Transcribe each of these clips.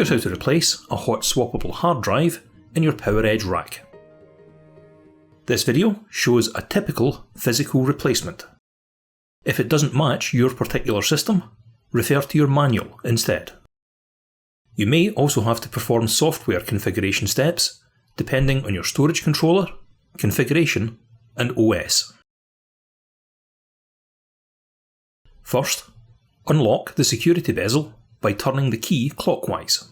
Here's how to replace a hot swappable hard drive in your PowerEdge Rack. This video shows a typical physical replacement. If it doesn't match your particular system, refer to your manual instead. You may also have to perform software configuration steps depending on your storage controller, configuration, and OS. First, unlock the security bezel by turning the key clockwise.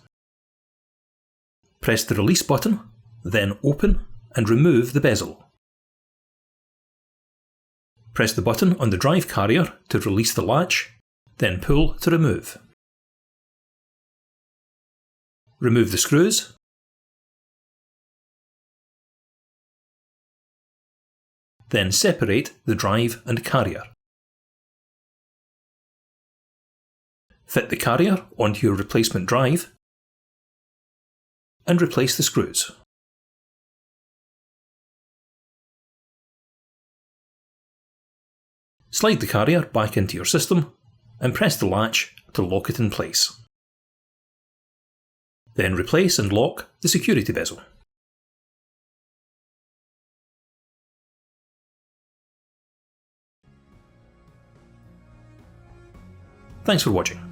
Press the release button, then open and remove the bezel. Press the button on the drive carrier to release the latch, then pull to remove. Remove the screws. Then separate the drive and carrier. Fit the carrier onto your replacement drive and replace the screws. Slide the carrier back into your system and press the latch to lock it in place. Then replace and lock the security bezel. Thanks for watching.